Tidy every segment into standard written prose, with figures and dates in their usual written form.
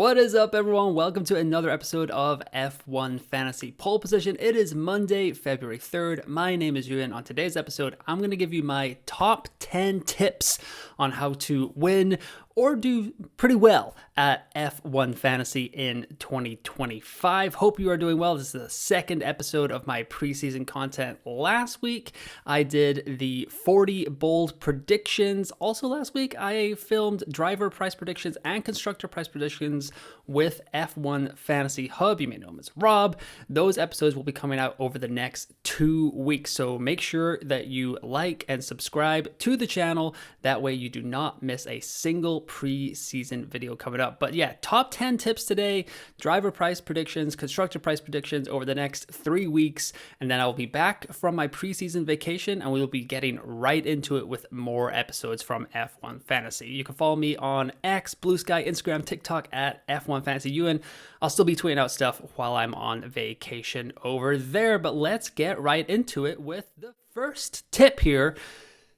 What is up, everyone? Welcome to another episode of F1 Fantasy Pole Position. It is Monday, February 3rd. My name is Ewan. On today's episode, I'm going to give you my top 10 tips on how to win or do pretty well at F1 Fantasy in 2025. Hope you are doing well. This is the second episode of my preseason content. Last week, I did the 40 bold predictions. Also last week, I filmed driver price predictions and constructor price predictions with F1 Fantasy Hub. You may know him as Rob. Those episodes will be coming out over the next 2 weeks. So make sure that you like and subscribe to the channel. That way you do not miss a single preseason video coming up. But yeah, top 10 tips today, driver price predictions, constructor price predictions over the next 3 weeks. And then I'll be back from my preseason vacation and we will be getting right into it with more episodes from F1 Fantasy. You can follow me on X, Blue Sky, Instagram, TikTok at F1 Fantasy Ewan. I'll still be tweeting out stuff while I'm on vacation over there. But let's get right into it with the first tip here.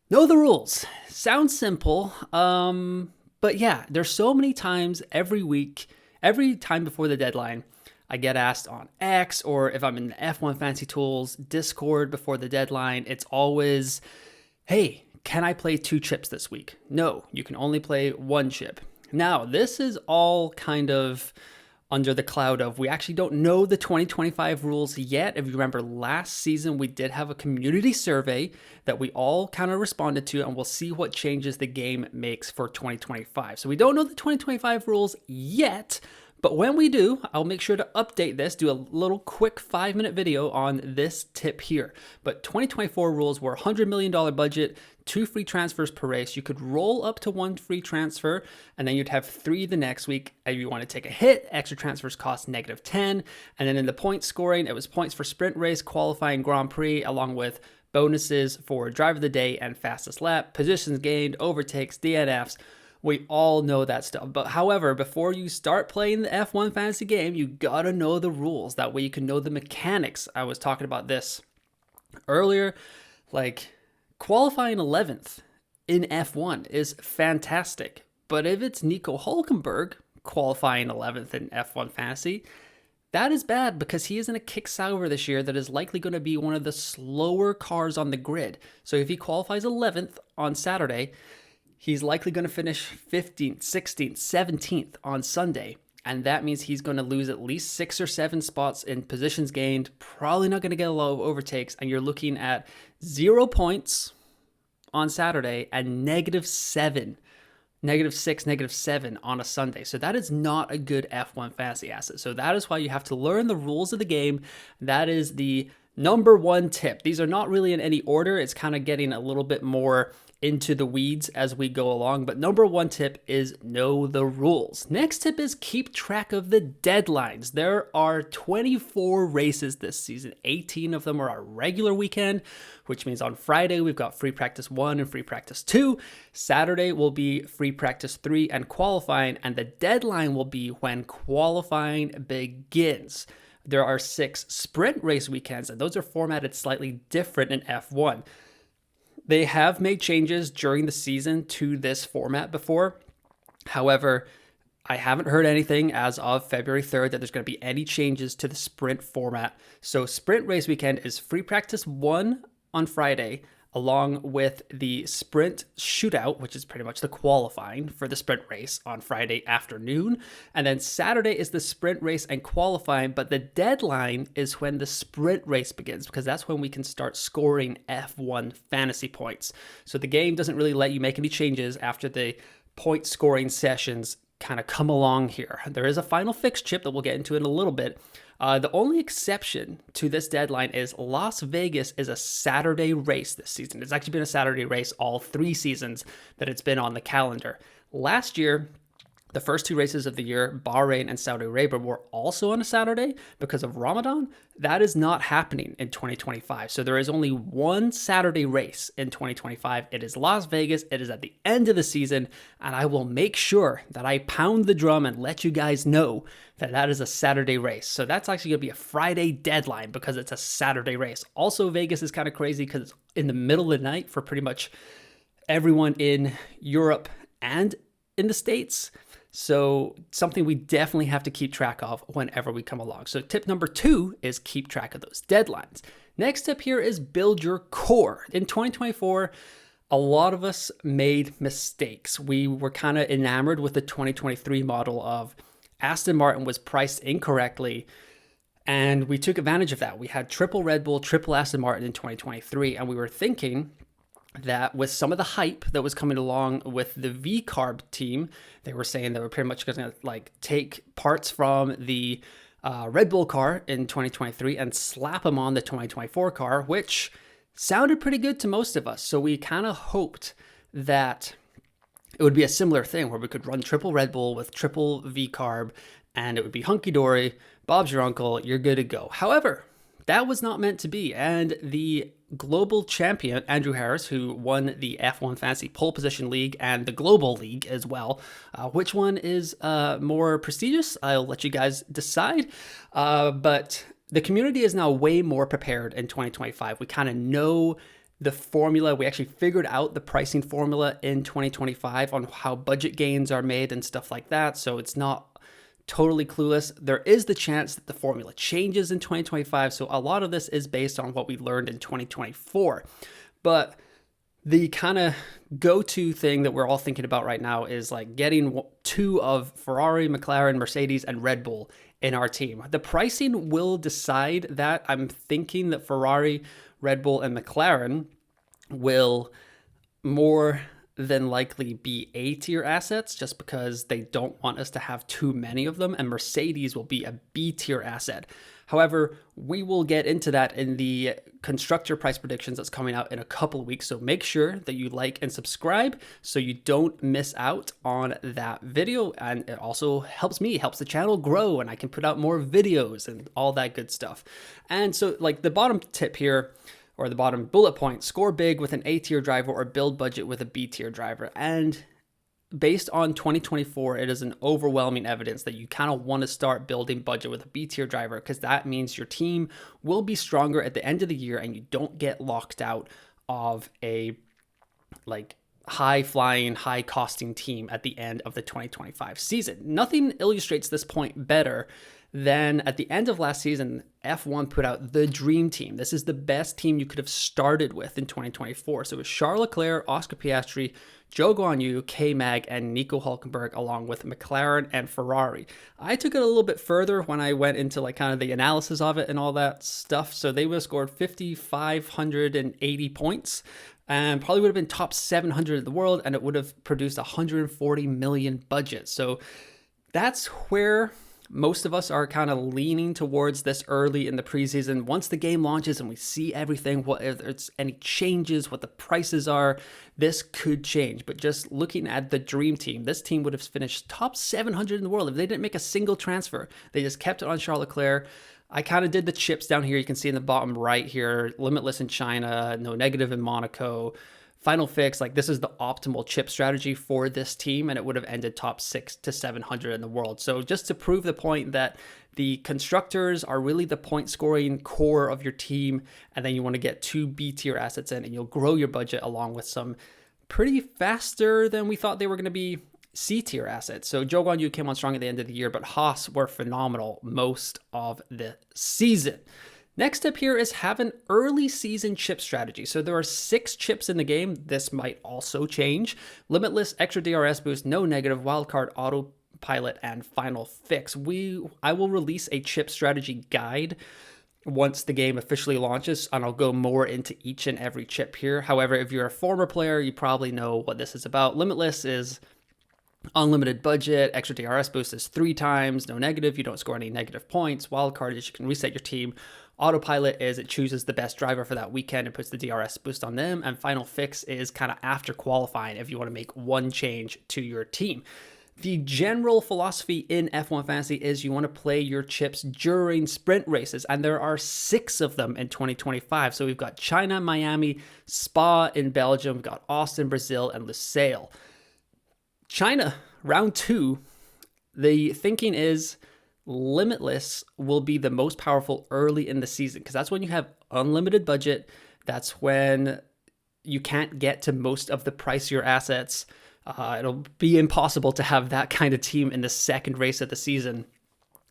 Know the rules. Sounds simple, but yeah, there's so many times every week, every time before the deadline, I get asked on X or if I'm in the F1 Fantasy Tools Discord before the deadline, it's always, hey, can I play 2 chips this week? No, you can only play 1 chip. Now, this is all kind of under the cloud of we actually don't know the 2025 rules yet. If you remember last season, we did have a community survey that we all kind of responded to, and we'll see what changes the game makes for 2025. So we don't know the 2025 rules yet, but when we do, I'll make sure to update this, do a little quick 5-minute video on this tip here. But 2024 rules were $100 million budget, 2 free transfers per race. You could roll up to 1 free transfer, and then you'd have 3 the next week. If you want to take a hit, extra transfers cost -10. And then in the point scoring, it was points for sprint race, qualifying, Grand Prix, along with bonuses for driver of the day and fastest lap, positions gained, overtakes, DNFs. We all know that stuff. But however, before you start playing the F1 fantasy game, you gotta know the rules. That way you can know the mechanics. I was talking about this earlier, like qualifying 11th in F1 is fantastic. But if it's Nico Hülkenberg qualifying 11th in F1 fantasy, that is bad because he is in a kick Sauber this year that is likely going to be one of the slower cars on the grid. So if he qualifies 11th on Saturday, he's likely going to finish 15th, 16th, 17th on Sunday. And that means he's going to lose at least 6 or 7 spots in positions gained, probably not going to get a lot of overtakes. And you're looking at 0 points on Saturday and -7, -6, -7 on a Sunday. So that is not a good F1 fantasy asset. So that is why you have to learn the rules of the game. That is the number 1 tip. These are not really in any order. It's kind of getting a little bit more into the weeds as we go along, but number 1 tip is know the rules. Next tip is keep track of the deadlines. There are 24 races this season. 18 of them are our regular weekend, which means on Friday we've got free practice 1 and free practice 2. Saturday will be free practice 3 and qualifying, and the deadline will be when qualifying begins. There are 6 sprint race weekends, and those are formatted slightly different in F1. They have made changes during the season to this format before. However, I haven't heard anything as of February 3rd that there's going to be any changes to the sprint format. So sprint race weekend is free practice 1 on Friday, along with the sprint shootout, which is pretty much the qualifying for the sprint race on Friday afternoon. And then Saturday is the sprint race and qualifying, but the deadline is when the sprint race begins, because that's when we can start scoring F1 fantasy points. So the game doesn't really let you make any changes after the point scoring sessions kind of come along here. There is a final fix chip that we'll get into in a little bit. The only exception to this deadline is Las Vegas is a Saturday race this season. It's actually been a Saturday race all 3 seasons that it's been on the calendar. Last year, the first 2 races of the year, Bahrain and Saudi Arabia, were also on a Saturday because of Ramadan. That is not happening in 2025. So there is only 1 Saturday race in 2025. It is Las Vegas. It is at the end of the season, and I will make sure that I pound the drum and let you guys know that that is a Saturday race. So that's actually going to be a Friday deadline because it's a Saturday race. Also, Vegas is kind of crazy because it's in the middle of the night for pretty much everyone in Europe and in the States. So something we definitely have to keep track of whenever we come along. So tip number 2 is keep track of those deadlines. Next tip here is build your core. In 2024, a lot of us made mistakes. We were kind of enamored with the 2023 model of Aston Martin was priced incorrectly, and we took advantage of that. We had triple Red Bull, triple Aston Martin in 2023, and we were thinking that with some of the hype that was coming along with the V-Carb team, they were saying they were pretty much going to like take parts from the Red Bull car in 2023 and slap them on the 2024 car, which sounded pretty good to most of us. So we kind of hoped that it would be a similar thing where we could run triple Red Bull with triple V-Carb and it would be hunky-dory, Bob's your uncle, you're good to go. However, that was not meant to be. And the global champion, Andrew Harris, who won the F1 Fantasy Pole Position League and the Global League as well, which one is more prestigious? I'll let you guys decide. But the community is now way more prepared in 2025. We kind of know the formula. We actually figured out the pricing formula in 2025 on how budget gains are made and stuff like that. So it's not totally clueless. There is the chance that the formula changes in 2025. So a lot of this is based on what we learned in 2024. But the kind of go-to thing that we're all thinking about right now is like getting 2 of Ferrari, McLaren, Mercedes, and Red Bull in our team. The pricing will decide that. I'm thinking that Ferrari, Red Bull, and McLaren will more than likely be A tier assets just because they don't want us to have too many of them, and Mercedes will be a B tier asset. However, we will get into that in the constructor price predictions that's coming out in a couple of weeks. So make sure that you like and subscribe so you don't miss out on that video. And it also helps me, helps the channel grow, and I can put out more videos and all that good stuff. And so like the bottom tip here, or the bottom bullet point, score big with an A tier driver or build budget with a B tier driver. And based on 2024, it is an overwhelming evidence that you kind of want to start building budget with a B tier driver, because that means your team will be stronger at the end of the year and you don't get locked out of a like high flying, high costing team at the end of the 2025 season. Nothing illustrates this point better than at the end of last season, F1 put out the dream team. This is the best team you could have started with in 2024. So it was Charles Leclerc, Oscar Piastri, Zhou Guanyu, K-Mag, and Nico Hülkenberg, along with McLaren and Ferrari. I took it a little bit further when I went into like kind of the analysis of it and all that stuff. So they would have scored 5,580 points and probably would have been top 700 in the world, and it would have produced 140 million budget. So that's where most of us are kind of leaning towards this early in the preseason. Once the game launches and we see everything, what if there's any changes, what the prices are, this could change. But just looking at the dream team, this team would have finished top 700 in the world if they didn't make a single transfer. They just kept it on Charles Leclerc. I kind of did the chips down here. You can see in the bottom right here, limitless in China, no negative in Monaco. Final fix, like this is the optimal chip strategy for this team, and it would have ended top 600 to 700 in the world. So just to prove the point that the constructors are really the point scoring core of your team, and then you want to get 2 B tier assets in, and you'll grow your budget along with some pretty faster than we thought they were going to be C tier assets. So Zhou Guanyu came on strong at the end of the year, but Haas were phenomenal most of the season. Next tip here is have an early season chip strategy. So there are 6 chips in the game. This might also change. Limitless, extra DRS boost, no negative, wildcard, autopilot, and final fix. I will release a chip strategy guide once the game officially launches, and I'll go more into each and every chip here. However, if you're a former player, you probably know what this is about. Limitless is unlimited budget, extra DRS boost is 3 times, no negative, you don't score any negative points. Wildcard is you can reset your team. Autopilot is it chooses the best driver for that weekend and puts the DRS boost on them. And final fix is kind of after qualifying if you want to make one change to your team. The general philosophy in F1 Fantasy is you want to play your chips during sprint races, and there are 6 of them in 2025. So we've got China, Miami, Spa in Belgium, we've got Austin, Brazil, and Lusail. China, round 2, the thinking is Limitless will be the most powerful early in the season because that's when you have unlimited budget. That's when you can't get to most of the pricier assets It'll be impossible to have that kind of team in the second race of the season.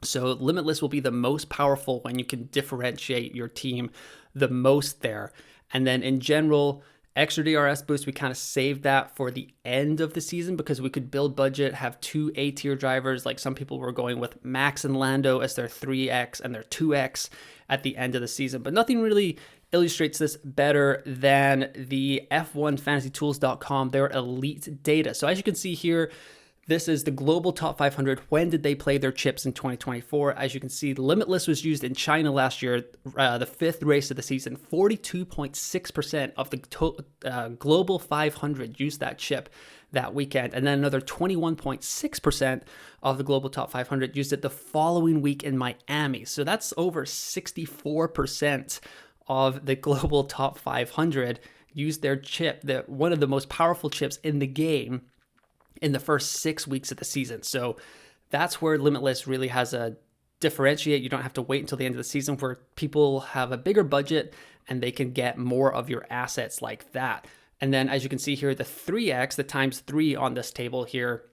So Limitless will be the most powerful when you can differentiate your team the most there. And then in general, extra DRS boost, we kind of saved that for the end of the season because we could build budget, have 2 A-tier drivers. Like some people were going with Max and Lando as their 3X and their 2X at the end of the season. But nothing really illustrates this better than the F1FantasyTools.com, their elite data. So as you can see here, this is the global top 500. When did they play their chips in 2024? As you can see, Limitless was used in China last year, the 5th race of the season. 42.6% of the global 500 used that chip that weekend. And then another 21.6% of the global top 500 used it the following week in Miami. So that's over 64% of the global top 500 used their chip, one of the most powerful chips in the game, in the first 6 weeks of the season. So that's where Limitless really has a differentiate. You don't have to wait until the end of the season where people have a bigger budget and they can get more of your assets like that. And then as you can see here, the 3X, the times 3 on this table here,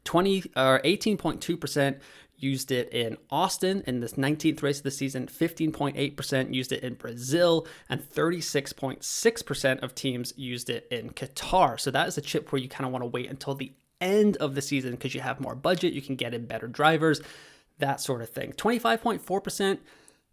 18.2% used it in Austin in this 19th race of the season, 15.8% used it in Brazil, and 36.6% of teams used it in Qatar. So that is a chip where you kind of want to wait until the end of the season because you have more budget, you can get in better drivers, that sort of thing. 25.4%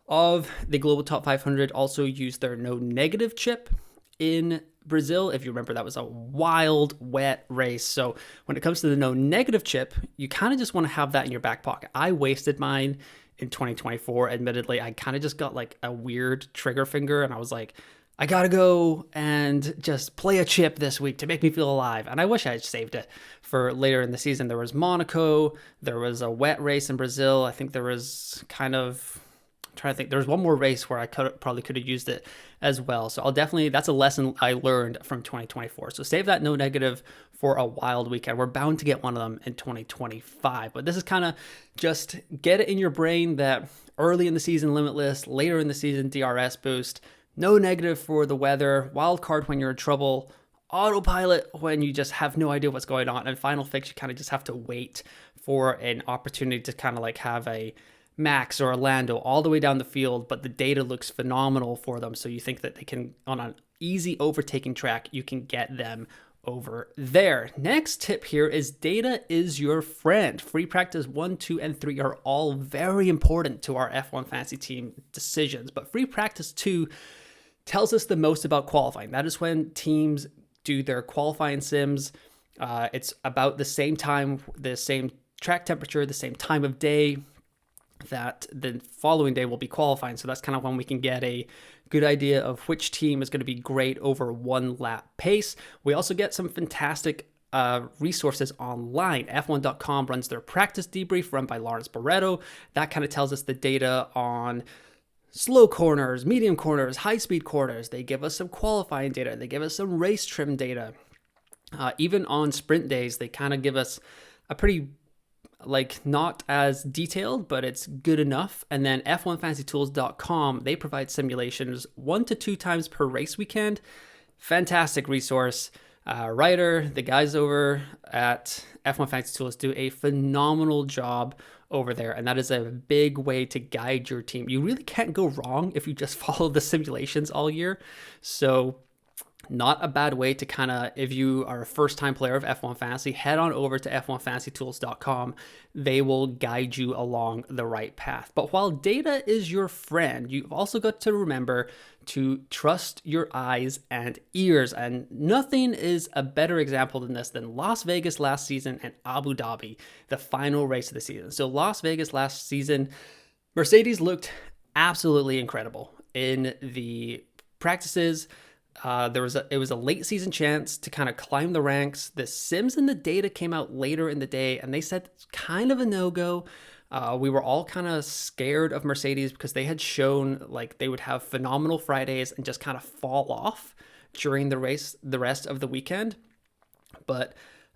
of the global top 500 also used their no negative chip in Brazil. If you remember, that was a wild, wet race. So when it comes to the no negative chip, you kind of just want to have that in your back pocket. I wasted mine in 2024. Admittedly, I kind of just got like a weird trigger finger and I was like, I gotta go and just play a chip this week to make me feel alive. And I wish I had saved it for later in the season. There was Monaco, there was a wet race in Brazil. I think there was I'm trying to think, there was one more race where I probably could have used it as well. So that's a lesson I learned from 2024. So save that no negative for a wild weekend. We're bound to get one of them in 2025. But this is kind of just get it in your brain that early in the season, Limitless, later in the season, DRS boost, no negative for the weather, wild card when you're in trouble, autopilot when you just have no idea what's going on, and final fix, you kind of just have to wait for an opportunity to kind of like have a Max or Orlando all the way down the field, but the data looks phenomenal for them. So you think that they can, on an easy overtaking track, you can get them over there. Next tip here is data is your friend. Free practice 1, 2, and 3 are all very important to our F1 Fantasy team decisions, but free practice 2 tells us the most about qualifying. That is when teams do their qualifying sims. It's about the same time, the same track temperature, the same time of day that the following day will be qualifying. So that's kind of when we can get a good idea of which team is going to be great over 1 lap pace. We also get some fantastic resources online. F1.com runs their practice debrief run by Lawrence Barretto. That kind of tells us the data on slow corners, medium corners, high-speed corners. They give us some qualifying data. They give us some race trim data. Even on sprint days, they kind of give us a pretty, not as detailed, but it's good enough. And then F1FantasyTools.com, they provide simulations 1 to 2 times per race weekend. Fantastic resource. Ryder, the guys over at F1 Fantasy Tools do a phenomenal job over there, and that is a big way to guide your team. You really can't go wrong if you just follow the simulations all year. So not a bad way to kind of, if you are a first-time player of F1 Fantasy, head on over to F1FantasyTools.com. They will guide you along the right path. But while data is your friend, you've also got to remember to trust your eyes and ears. And nothing is a better example than this than Las Vegas last season and Abu Dhabi, the final race of the season. So Las Vegas last season, Mercedes looked absolutely incredible in the practices. It was a late season chance to kind of climb the ranks. The sims and the data came out later in the day, and they said it's kind of a no-go. We were all kind of scared of Mercedes because they had shown like they would have phenomenal Fridays and just kind of fall off during the race, the rest of the weekend. But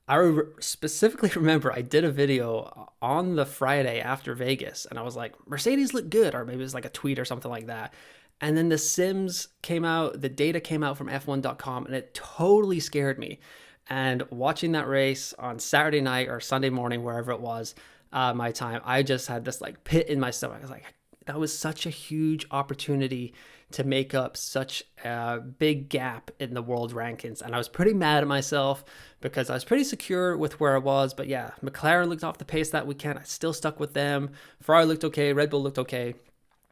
I specifically remember I did a video on the Friday after Vegas, and I was like, Mercedes looked good, or maybe it was like a tweet or something like that. And then the sims came out, the data came out from F1.com, and it totally scared me. And watching that race on Saturday night or Sunday morning, wherever it was, my time, I just had this like pit in my stomach. I was like, that was such a huge opportunity to make up such a big gap in the world rankings. And I was pretty mad at myself because I was pretty secure with where I was. But yeah, McLaren looked off the pace that weekend. I still stuck with them. Ferrari looked okay. Red Bull looked okay.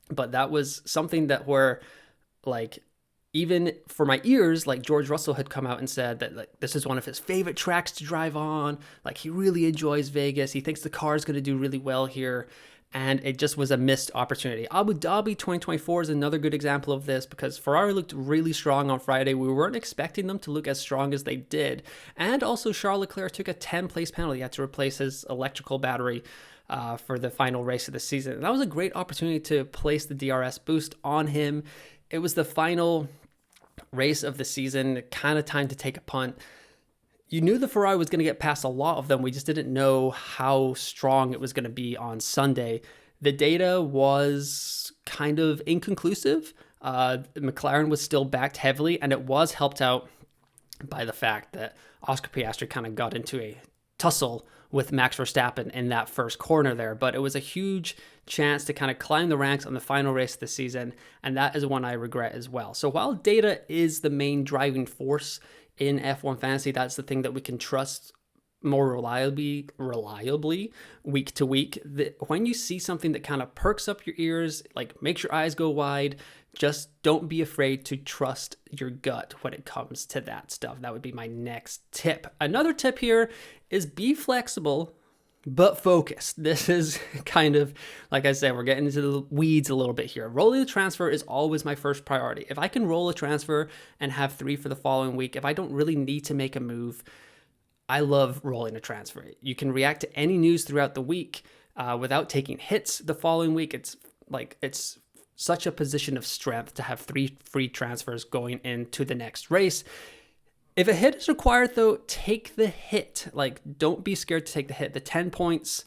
But that was something that where like, even for my ears, like George Russell had come out and said that like this is one of his favorite tracks to drive on. Like he really enjoys Vegas. He thinks the car is going to do really well here. And it just was a missed opportunity. Abu Dhabi 2024 is another good example of this because Ferrari looked really strong on Friday. We weren't expecting them to look as strong as they did. And also Charles Leclerc took a 10-place penalty. He had to replace his electrical battery for the final race of the season. And that was a great opportunity to place the DRS boost on him. It was the final race of the season, kind of time to take a punt. You knew the Ferrari was going to get past a lot of them. We just didn't know how strong it was going to be on Sunday. The data was kind of inconclusive. McLaren was still backed heavily, and it was helped out by the fact that Oscar Piastri kind of got into a tussle with Max Verstappen in that first corner there. But it was a huge chance to kind of climb the ranks on the final race of the season, and that is one I regret as well. So while data is the main driving force in F1 Fantasy, that's the thing that we can trust more reliably week to week. When you see something that kind of perks up your ears, like makes your eyes go wide, just don't be afraid to trust your gut when it comes to that stuff. That would be my next tip. Another tip here is be flexible but focused. This is kind of, like I said, we're getting into the weeds a little bit here. Rolling the transfer is always my first priority. If I can roll a transfer and have 3 for the following week, if I don't really need to make a move, I love rolling a transfer. You can react to any news throughout the week without taking hits the following week. It's such a position of strength to have 3 free transfers going into the next race. If a hit is required, though, take the hit. Like, don't be scared to take the hit. The 10 points,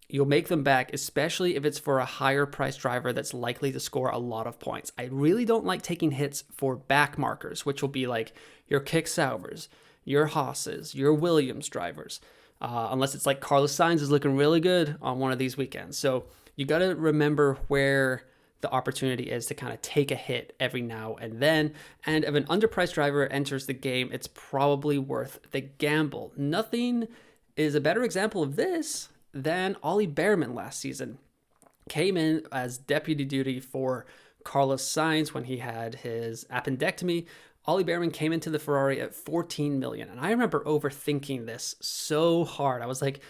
you'll make them back, especially if it's for a higher price driver that's likely to score a lot of points. I really don't like taking hits for back markers, which will be like your Kick Sauvers, your Haas's, your Williams drivers, unless it's like Carlos Sainz is looking really good on one of these weekends. So you got to remember where the opportunity is to kind of take a hit every now and then. And if an underpriced driver enters the game, it's probably worth the gamble. Nothing is a better example of this than Ollie Behrman last season. Came in as deputy duty for Carlos Sainz when he had his appendectomy. Ollie Behrman came into the Ferrari at 14 million. And I remember overthinking this so hard. I was like,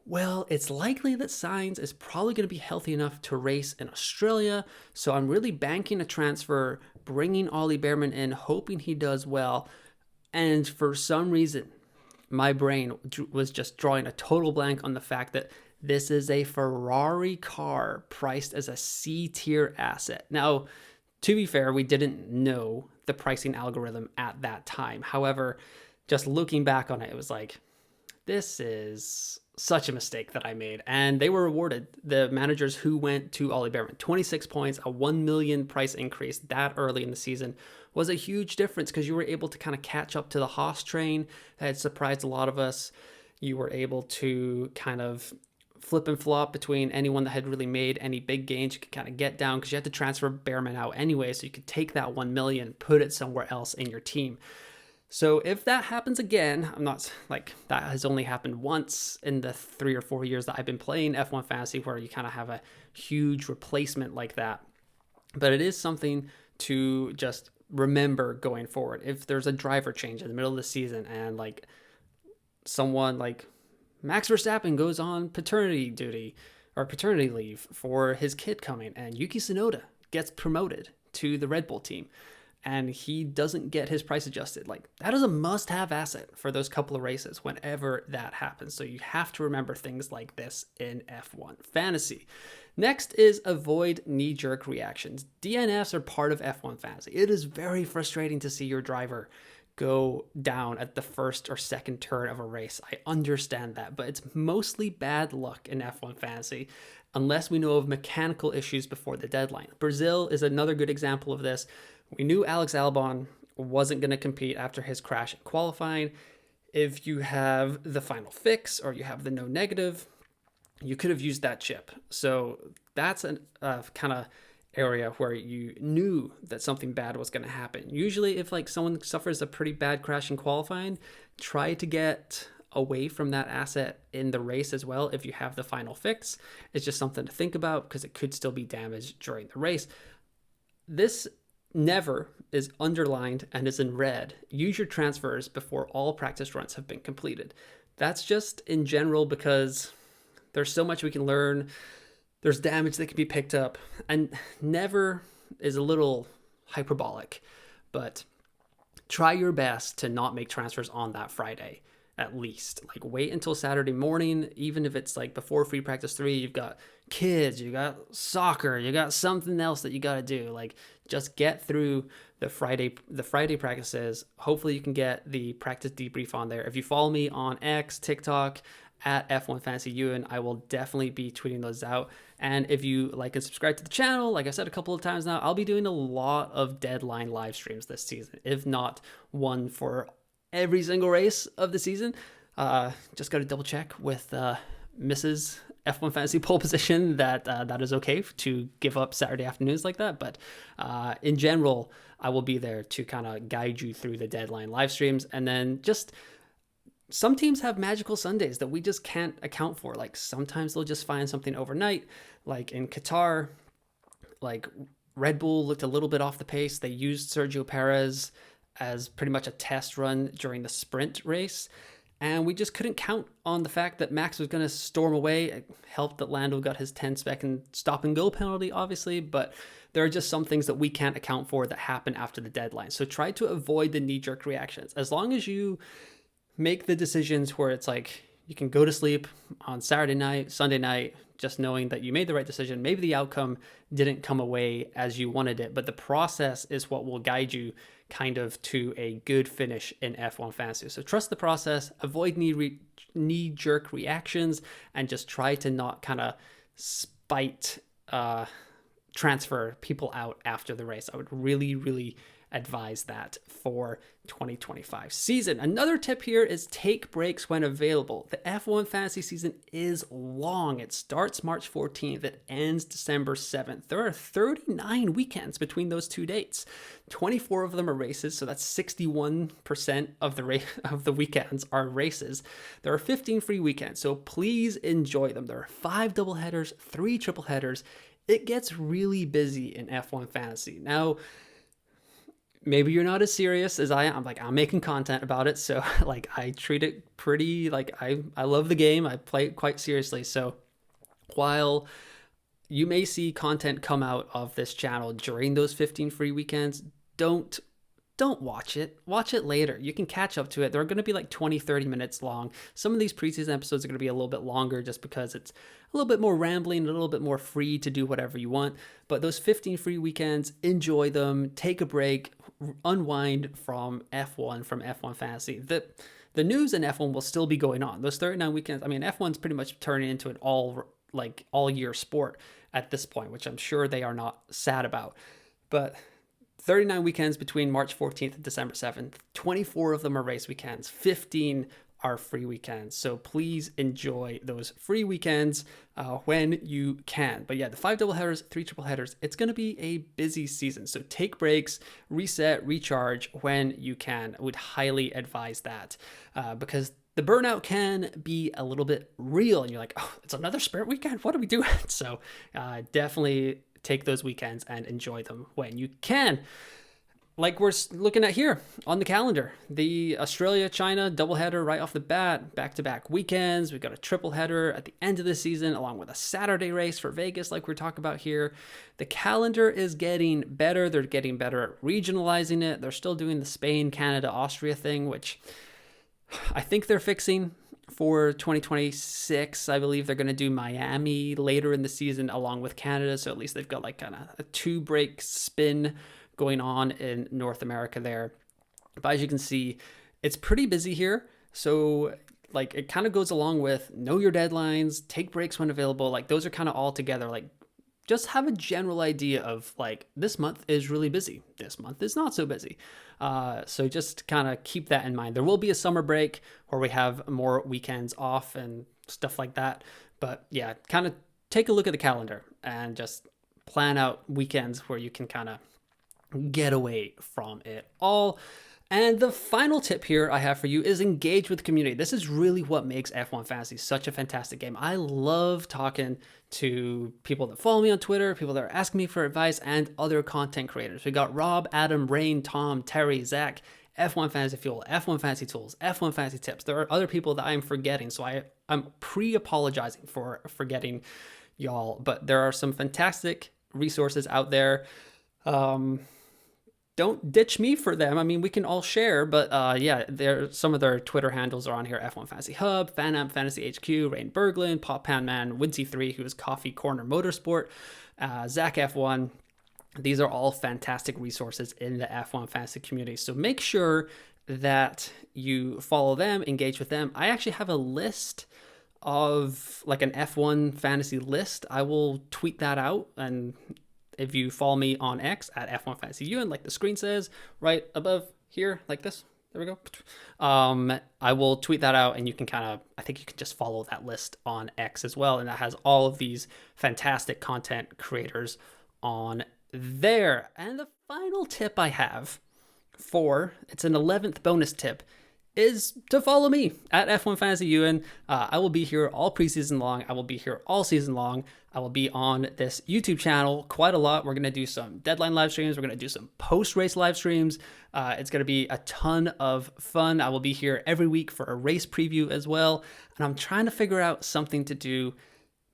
well, it's likely that Sainz is probably going to be healthy enough to race in Australia, so I'm really banking a transfer, bringing Ollie Behrman in, hoping he does well, and for some reason, my brain was just drawing a total blank on the fact that this is a Ferrari car priced as a C-tier asset. Now, to be fair, we didn't know the pricing algorithm at that time. However, just looking back on it, it was like, this is such a mistake that I made. And they were rewarded. The managers who went to Ollie Behrman, 26 points, a 1 million price increase that early in the season was a huge difference because you were able to kind of catch up to the Haas train that had surprised a lot of us. You were able to kind of flip and flop between anyone that had really made any big gains. You could kind of get down because you had to transfer Behrman out anyway, so you could take that 1 million, put it somewhere else in your team. So if that happens again, I'm not like that has only happened once in the 3 or 4 years that I've been playing F1 Fantasy where you kind of have a huge replacement like that. But it is something to just remember going forward. If there's a driver change in the middle of the season and like someone like Max Verstappen goes on paternity duty or paternity leave for his kid coming and Yuki Tsunoda gets promoted to the Red Bull team, and he doesn't get his price adjusted, like that is a must-have asset for those couple of races whenever that happens. So you have to remember things like this in F1 Fantasy. Next is avoid knee-jerk reactions. DNFs are part of F1 Fantasy. It is very frustrating to see your driver go down at the first or second turn of a race. I understand that, but it's mostly bad luck in F1 Fantasy unless we know of mechanical issues before the deadline. Brazil is another good example of this. We knew Alex Albon wasn't going to compete after his crash in qualifying. if you have the final fix or you have the no negative, you could have used that chip. So that's a kind of area where you knew that something bad was going to happen. Usually if like someone suffers a pretty bad crash in qualifying, try to get away from that asset in the race as well. If you have the final fix, it's just something to think about because it could still be damaged during the race. This never is underlined and is in red. Use your transfers before all practice runs have been completed. That's just in general because there's so much we can learn. There's damage that can be picked up, and never is a little hyperbolic, but try your best to not make transfers on that Friday, at least. Like wait until Saturday morning, even if it's like before free practice 3, you've got kids, you got soccer, you got something else that you got to do. Like just get through the Friday practices. Hopefully you can get the practice debrief on there. If you follow me on X, TikTok, at F1 Fantasy Ewan, I will definitely be tweeting those out. And if you like and subscribe to the channel, like I said a couple of times now, I'll be doing a lot of deadline live streams this season, if not one for every single race of the season. Just got to double check with Mrs. F1 Fantasy Pole Position that that is okay to give up Saturday afternoons like that. But in general, I will be there to kind of guide you through the deadline live streams. And then just some teams have magical Sundays that we just can't account for. Like sometimes they'll just find something overnight, like in Qatar, like Red Bull looked a little bit off the pace. They used Sergio Perez as pretty much a test run during the sprint race. And we just couldn't count on the fact that Max was going to storm away. It helped that Lando got his 10-second stop and go penalty, obviously, but there are just some things that we can't account for that happen after the deadline. So try to avoid the knee-jerk reactions. As long as you make the decisions where it's like you can go to sleep on Saturday night, Sunday night, just knowing that you made the right decision. Maybe the outcome didn't come away as you wanted it, but the process is what will guide you kind of to a good finish in F1 Fantasy. So trust the process, avoid knee-jerk reactions, and just try to not kind of spite transfer people out after the race. I would really, really advise that for 2025 season. Another tip here is take breaks when available. The F1 fantasy season is long. It starts March 14th. It ends December 7th. There are 39 weekends between those two dates. 24 of them are races, so that's 61% of the weekends are races. There are 15 free weekends, so please enjoy them. There are 5 doubleheaders, 3 tripleheaders. It gets really busy in F1 fantasy. Now, maybe you're not as serious as I am. I'm making content about it. So like I treat it pretty, like I love the game. I play it quite seriously. So while you may see content come out of this channel during those 15 free weekends, don't watch it. Watch it later. You can catch up to it. They're going to be like 20, 30 minutes long. Some of these preseason episodes are going to be a little bit longer just because it's a little bit more rambling, a little bit more free to do whatever you want. But those 15 free weekends, enjoy them, take a break, unwind from F1 Fantasy. The news in F1 will still be going on. Those 39 weekends, I mean, F1's pretty much turning into an all year sport at this point, which I'm sure they are not sad about. But 39 weekends between March 14th and December 7th. 24 of them are race weekends. 15 are free weekends. So please enjoy those free weekends when you can. But yeah, the 5 doubleheaders, 3 tripleheaders, it's going to be a busy season. So take breaks, reset, recharge when you can. I would highly advise that because the burnout can be a little bit real. And you're like, oh, it's another sprint weekend. What are we doing? So definitely take those weekends and enjoy them when you can. Like we're looking at here on the calendar, the Australia-China doubleheader right off the bat, back-to-back weekends. We've got a triple header at the end of the season, along with a Saturday race for Vegas, like we're talking about here. The calendar is getting better. They're getting better at regionalizing it. They're still doing the Spain, Canada, Austria thing, which I think they're fixing for 2026. I believe they're going to do Miami later in the season along with Canada. So at least they've got like kind of a 2-break spin going on in North America there. But as you can see, it's pretty busy here. So like it kind of goes along with know your deadlines, take breaks when available. Like those are kind of all together. Like just have a general idea of like, this month is really busy, this month is not so busy. So just kind of keep that in mind. There will be a summer break where we have more weekends off and stuff like that. But yeah, kind of take a look at the calendar and just plan out weekends where you can kind of get away from it all. And the final tip here I have for you is engage with the community. This is really what makes F1 Fantasy such a fantastic game. I love talking to people that follow me on Twitter, people that are asking me for advice, and other content creators. We got Rob, Adam, Rain, Tom, Terry, Zach, F1 Fantasy Fuel, F1 Fantasy Tools, F1 Fantasy Tips. There are other people that I'm forgetting, so I'm pre-apologizing for forgetting y'all. But there are some fantastic resources out there. Don't ditch me for them. I mean, we can all share, but yeah, some of their Twitter handles are on here. F1 Fantasy Hub, FanAmp Fantasy HQ, Rain Berglund, Pop Pan Man, Wincy3, who is Coffee Corner Motorsport, Zach F1. These are all fantastic resources in the F1 Fantasy community. So make sure that you follow them, engage with them. I actually have a list of like an F1 Fantasy list. I will tweet that out, and if you follow me on X at F1 Fantasy UN, like the screen says right above here, like this, there we go. I will tweet that out, and you can I think you can just follow that list on X as well. And that has all of these fantastic content creators on there. And the final tip I have it's an 11th bonus tip, is to follow me at F1 Fantasy UN. I will be here all preseason long. I will be here all season long. I will be on this YouTube channel quite a lot. We're going to do some deadline live streams. We're going to do some post-race live streams. It's going to be a ton of fun. I will be here every week for a race preview as well. And I'm trying to figure out something to do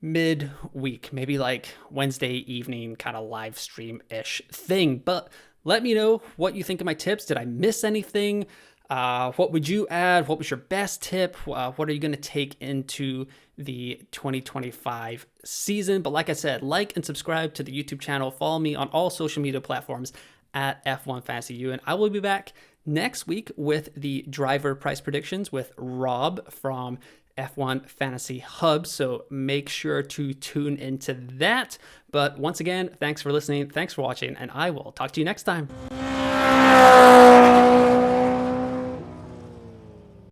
mid-week, maybe like Wednesday evening kind of live stream-ish thing. But let me know what you think of my tips. Did I miss anything? What would you add? What was your best tip? What are you going to take into the 2025 season? But like I said, like and subscribe to the YouTube channel. Follow me on all social media platforms at F1 Fantasy U. And I will be back next week with the driver price predictions with Rob from F1 Fantasy Hub. So make sure to tune into that. But once again, thanks for listening. Thanks for watching. And I will talk to you next time.